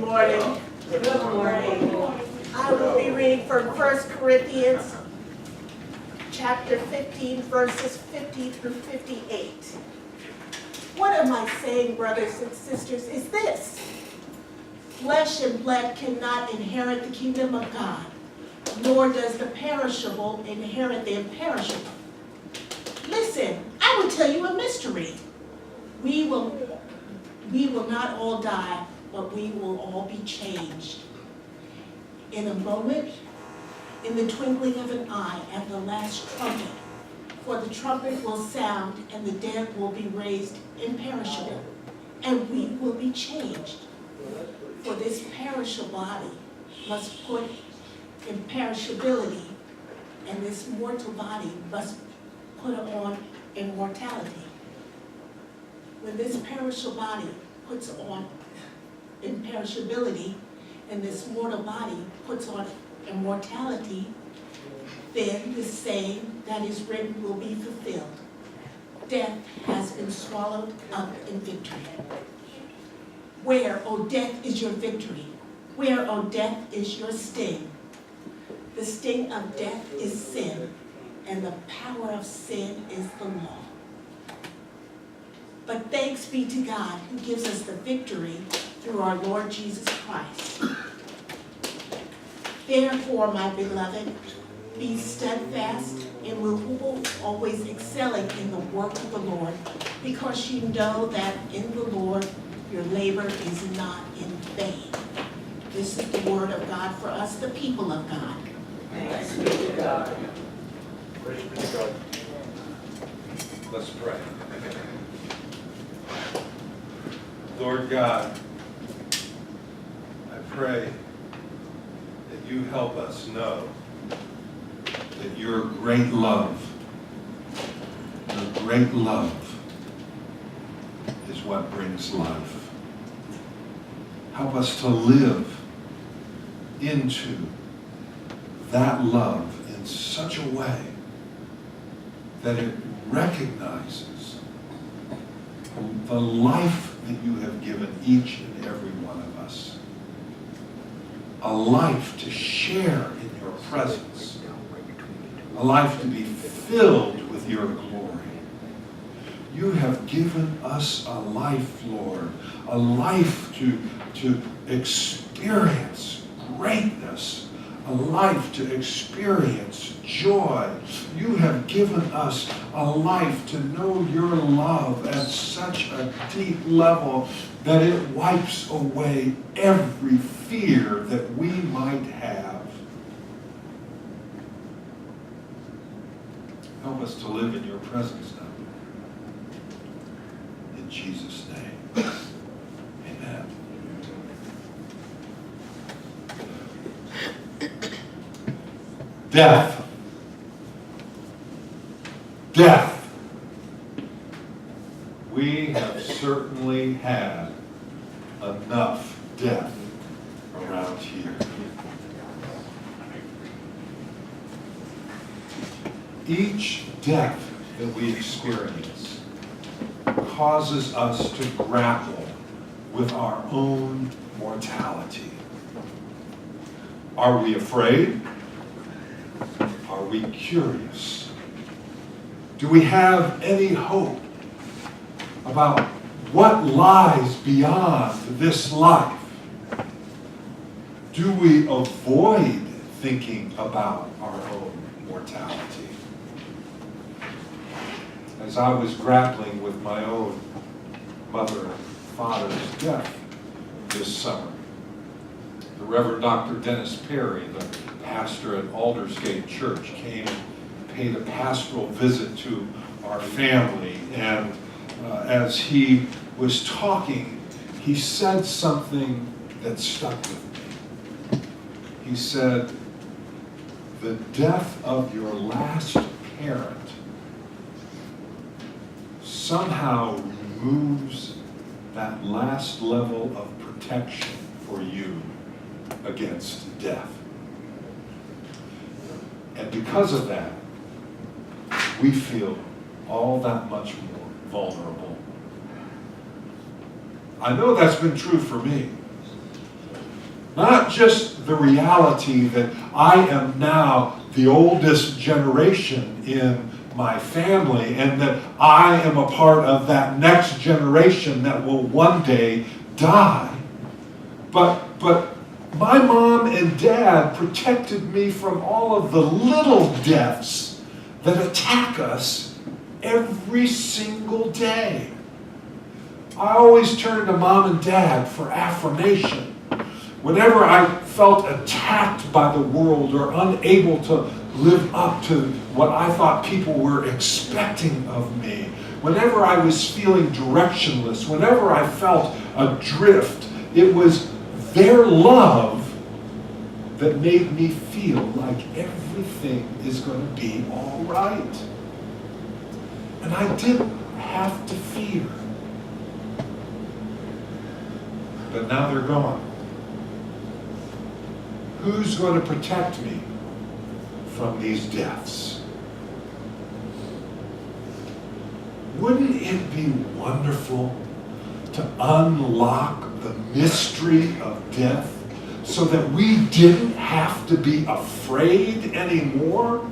morning. Good morning. I will be reading from 1 Corinthians chapter 15, verses 50 through 58. What am I saying, brothers and sisters, is this: flesh and blood cannot inherit the kingdom of God, nor does the perishable inherit the imperishable. Listen, I will tell you a mystery. We will not all die, but we will all be changed. In a moment, in the twinkling of an eye, at the last trumpet. For the trumpet will sound, and the dead will be raised imperishable, and we will be changed. For this perishable body must put imperishability, and this mortal body must put on immortality. When this perishable body puts on imperishability, and this mortal body puts on immortality, then the saying that is written will be fulfilled: death has been swallowed up in victory. Where, O death, is your victory? Where, O death, is your sting? The sting of death is sin, and the power of sin is the law. But thanks be to God, who gives us the victory through our Lord Jesus Christ. Therefore, my beloved, be steadfast, immovable, always excelling in the work of the Lord, because you know that in the Lord your labor is not in vain. This is the word of God for us, the people of God. Thanks be to God. Praise be to God. Let's pray. Lord God, I pray that you help us know that your great love is what brings life. Help us to live into that love in such a way that it recognizes the life that you have given each and every one of us. A life to share in your presence. A life to be filled with your glory. You have given us a life, Lord. A life to experience greatness. A life to experience joy. You have given us a life to know your love at such a deep level that it wipes away every fear that we might have. Help us to live in your presence now. In Jesus' name, amen. Death. Death. We have certainly had enough death around here. Each death that we experience causes us to grapple with our own mortality. Are we afraid? Are we curious? Do we have any hope about what lies beyond this life? Do we avoid thinking about our own mortality? As I was grappling with my own mother and father's death this summer, the Reverend Dr. Dennis Perry, the pastor at Aldersgate Church, came and paid a pastoral visit to our family. And as he was talking, he said something that stuck with me. He said, "The death of your last parent somehow removes that last level of protection for you against death. And because of that, we feel all that much more vulnerable." I know that's been true for me. Not just the reality that I am now the oldest generation in my family and that I am a part of that next generation that will one day die. But my mom and dad protected me from all of the little deaths that attack us every single day. I always turned to mom and dad for affirmation. Whenever I felt attacked by the world or unable to live up to what I thought people were expecting of me, whenever I was feeling directionless, whenever I felt adrift, it was their love that made me feel like everything is going to be all right. And I didn't have to fear. But now they're gone. Who's going to protect me from these deaths? Wouldn't it be wonderful to unlock the mystery of death so that we didn't have to be afraid anymore?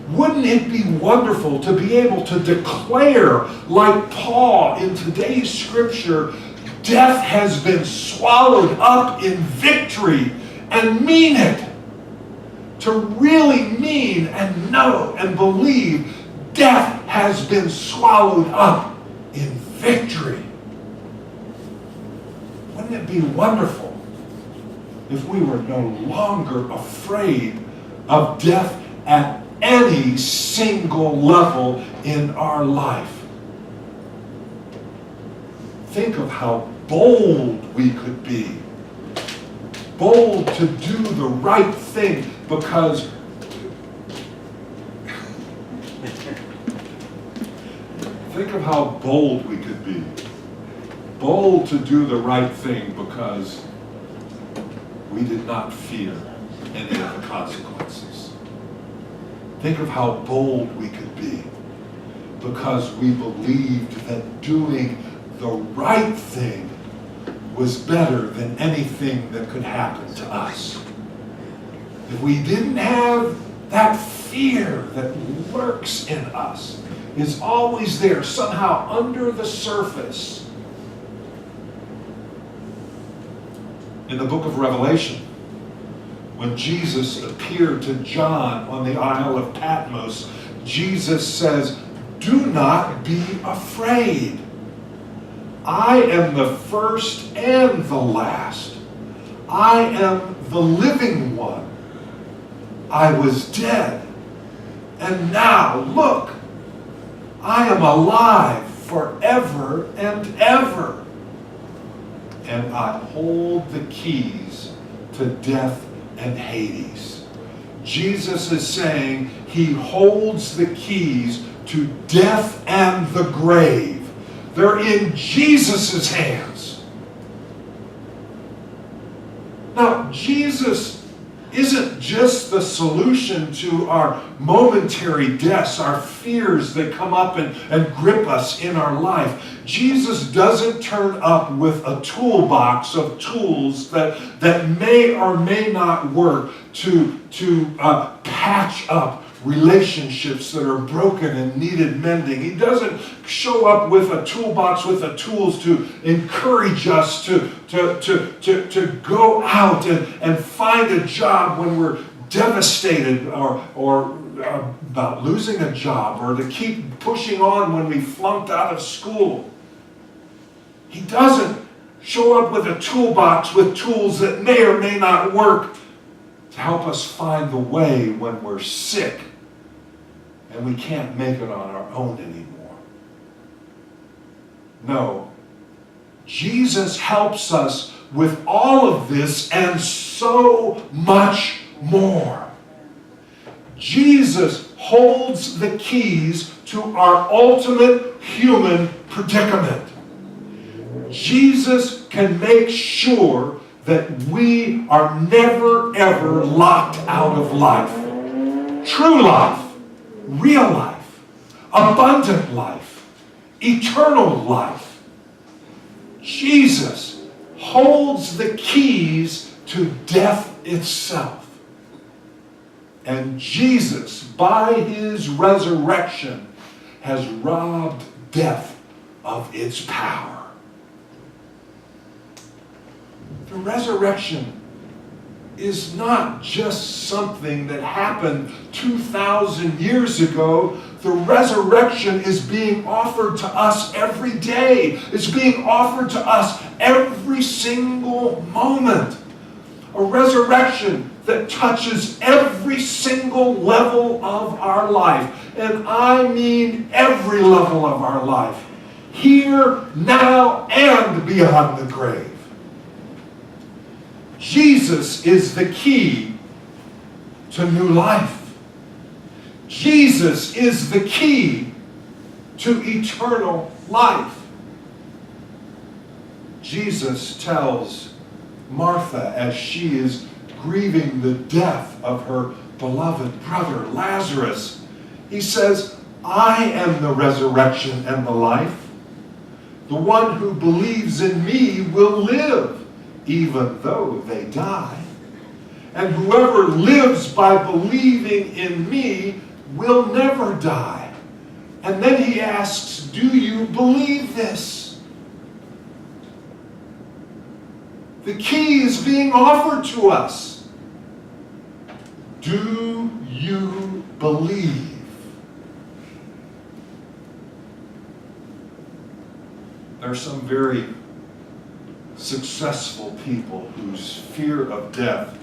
Wouldn't it be wonderful to be able to declare, like Paul in today's scripture, death has been swallowed up in victory, and mean it? To really mean and know and believe death has been swallowed up in victory. Wouldn't it be wonderful if we were no longer afraid of death at any single level in our life? Think of how bold we could be. Bold to do the right thing because think of how bold we could be. Bold to do the right thing because we did not fear any of the consequences. Think of how bold we could be because we believed that doing the right thing was better than anything that could happen to us. If we didn't have that fear that lurks in us, is always there somehow under the surface. In the book of Revelation, when Jesus appeared to John on the Isle of Patmos, Jesus says, "Do not be afraid. I am the first and the last. I am the living one. I was dead, and now look, I am alive forever and ever. And I hold the keys to death and Hades." Jesus is saying he holds the keys to death and the grave. They're in Jesus' hands. Now, Jesus isn't just the solution to our momentary deaths, our fears that come up and grip us in our life. Jesus doesn't turn up with a toolbox of tools that may or may not work to patch up relationships that are broken and needed mending. He doesn't show up with a toolbox with the tools to encourage us to go out and find a job when we're devastated or about losing a job, or to keep pushing on when we flunked out of school. He doesn't show up with a toolbox with tools that may or may not work to help us find the way when we're sick and we can't make it on our own anymore. No, Jesus helps us with all of this and so much more. Jesus holds the keys to our ultimate human predicament. Jesus can make sure that we are never ever locked out of life. True life, real life, abundant life, eternal life. Jesus holds the keys to death itself. And Jesus, by his resurrection, has robbed death of its power. The resurrection is not just something that happened 2,000 years ago. The resurrection is being offered to us every day. It's being offered to us every single moment. A resurrection that touches every single level of our life. And I mean every level of our life. Here, now, and beyond the grave. Jesus is the key to new life. Jesus is the key to eternal life. Jesus tells Martha as she is grieving the death of her beloved brother Lazarus, he says, I am the resurrection and the life. The one who believes in me will live, even though they die. And whoever lives by believing in me will never die. And then he asks, do you believe this? The key is being offered to us. Do you believe? There are some very successful people whose fear of death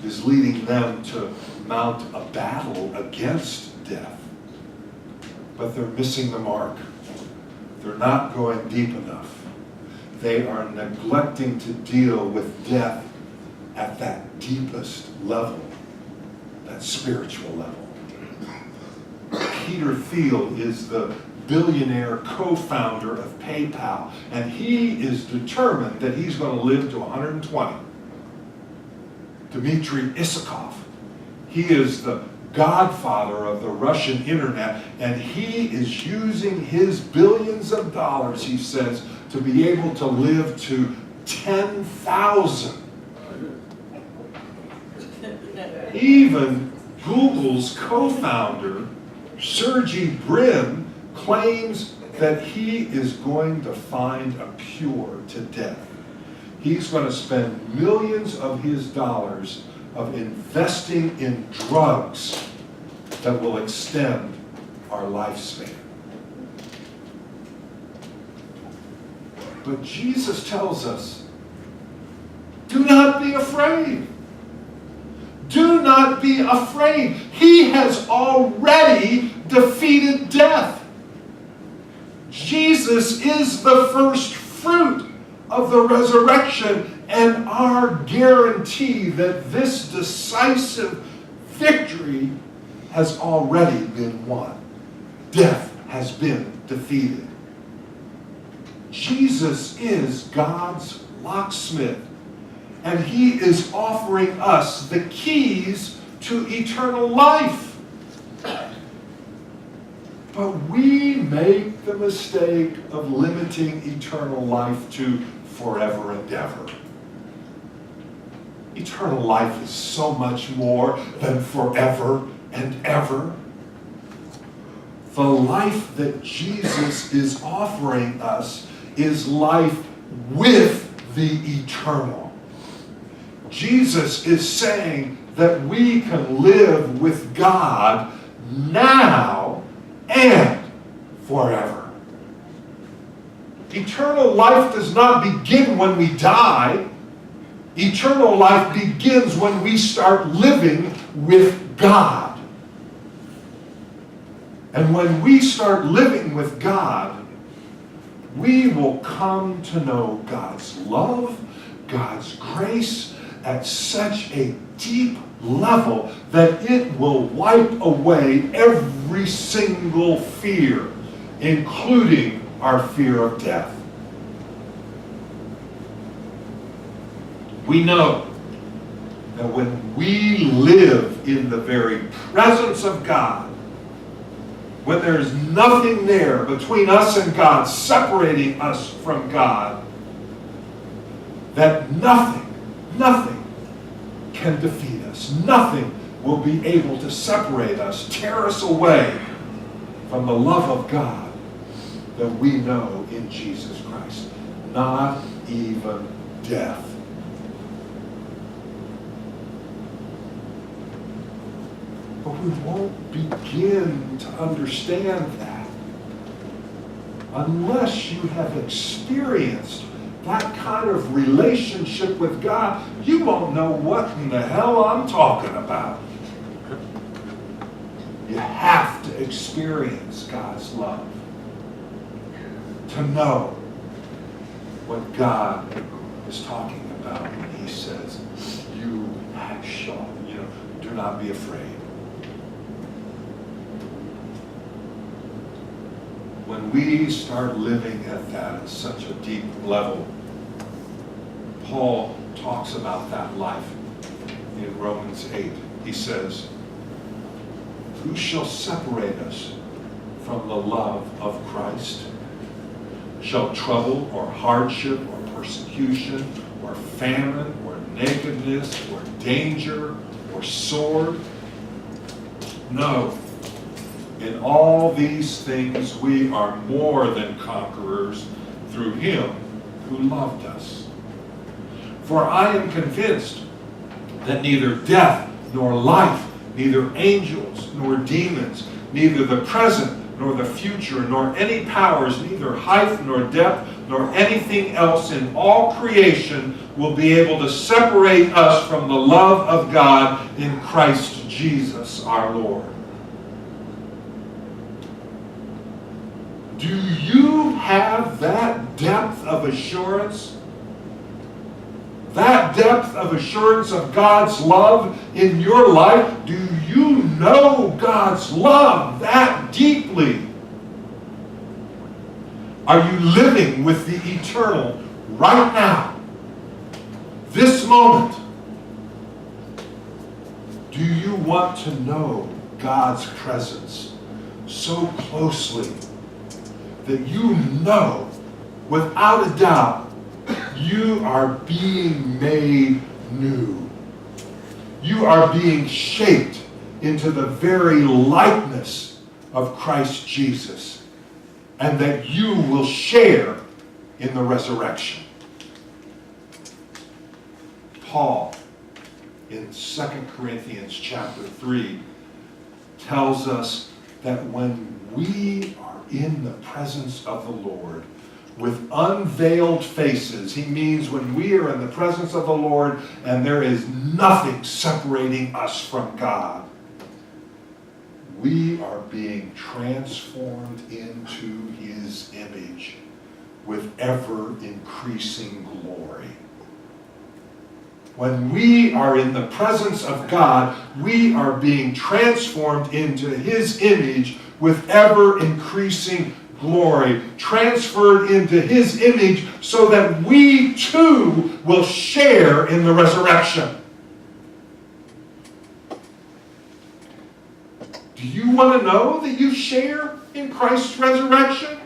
is leading them to mount a battle against death. But they're missing the mark. They're not going deep enough. They are neglecting to deal with death at that deepest level, that spiritual level. Peter Thiel is the billionaire co-founder of PayPal, and he is determined that he's going to live to 120. Dmitry Isakov, he is the godfather of the Russian internet, and he is using his billions of dollars, he says, to be able to live to 10,000. Even Google's co-founder, Sergey Brin, claims that he is going to find a cure to death. He's going to spend millions of his dollars of investing in drugs that will extend our lifespan. But Jesus tells us, do not be afraid. Do not be afraid. He has already defeated death. Jesus is the first fruit of the resurrection and our guarantee that this decisive victory has already been won. Death has been defeated. Jesus is God's locksmith, and he is offering us the keys to eternal life. But we make the mistake of limiting eternal life to forever and ever. Eternal life is so much more than forever and ever. The life that Jesus is offering us is life with the eternal. Jesus is saying that we can live with God now and forever. Eternal life does not begin when we die. Eternal life begins when we start living with God. And when we start living with God, we will come to know God's love, God's grace at such a deep level that it will wipe away every single fear, including our fear of death. We know that when we live in the very presence of God, when there's nothing there between us and God, separating us from God, that nothing can defeat us. Nothing will be able to separate us, tear us away from the love of God that we know in Jesus Christ. Not even death. But we won't begin to understand that unless you have experienced that kind of relationship with God. You won't know what in the hell I'm talking about. You have to experience God's love to know what God is talking about when he says, you shall, do not be afraid. When we start living at that at such a deep level, Paul talks about that life in Romans 8. He says, who shall separate us from the love of Christ? Shall trouble or hardship or persecution or famine or nakedness or danger or sword? No. In all these things we are more than conquerors through him who loved us. For I am convinced that neither death nor life, neither angels nor demons, neither the present nor the future, nor any powers, neither height nor depth, nor anything else in all creation will be able to separate us from the love of God in Christ Jesus our Lord. Do you have that depth of assurance? That depth of assurance of God's love in your life? Do you know God's love that deeply? Are you living with the eternal right now? This moment? Do you want to know God's presence so closely that you know without a doubt you are being made new? You are being shaped into the very likeness of Christ Jesus, and that you will share in the resurrection. Paul, in 2 Corinthians chapter 3, tells us that when we are in the presence of the Lord with unveiled faces, he means when we are in the presence of the Lord and there is nothing separating us from God, we are being transformed into his image with ever-increasing glory. When we are in the presence of God, we are being transformed into his image with ever-increasing glory, transferred into his image so that we too will share in the resurrection. Do you want to know that you share in Christ's resurrection?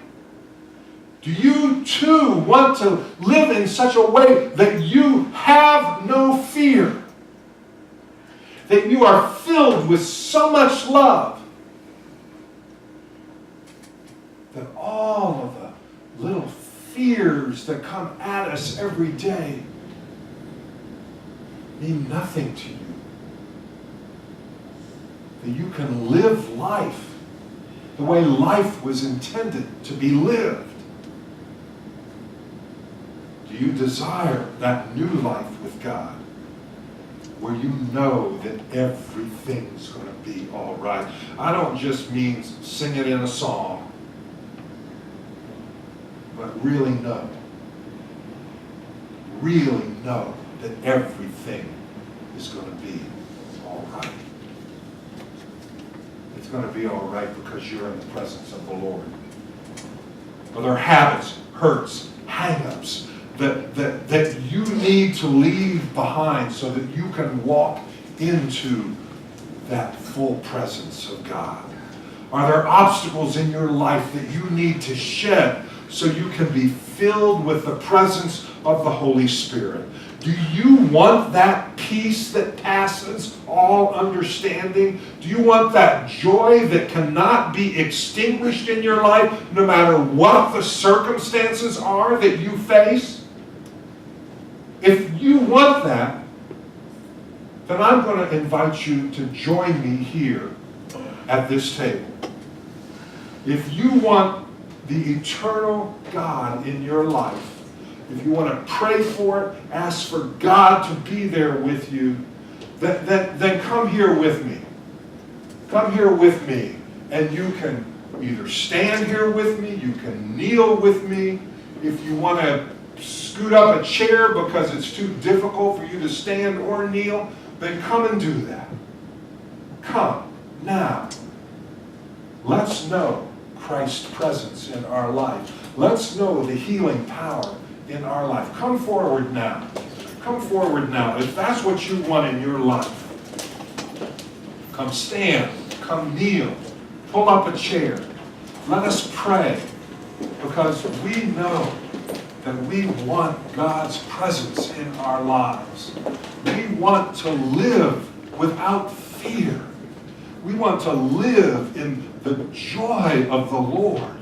Do you too want to live in such a way that you have no fear? That you are filled with so much love that all of the little fears that come at us every day mean nothing to you? That you can live life the way life was intended to be lived? Do you desire that new life with God, where you know that everything's going to be all right? I don't just mean sing it in a song, but really know that everything is going to be all right. It's going to be all right because you're in the presence of the Lord. Are there habits, hurts, hang-ups that you need to leave behind so that you can walk into that full presence of God? Are there obstacles in your life that you need to shed so you can be filled with the presence of the Holy Spirit? Do you want that peace that passes all understanding? Do you want that joy that cannot be extinguished in your life no matter what the circumstances are that you face? If you want that, then I'm going to invite you to join me here at this table. If you want the eternal God in your life, if you want to pray for it, ask for God to be there with you, then come here with me. Come here with me, and you can either stand here with me, you can kneel with me. If you want to scoot up a chair because it's too difficult for you to stand or kneel, then come and do that. Come now. Let's know Christ's presence in our life. Let's know the healing power in our life. Come forward now. Come forward now. If that's what you want in your life, come stand, come kneel, pull up a chair. Let us pray, because we know that we want God's presence in our lives. We want to live without fear. We want to live in the joy of the Lord.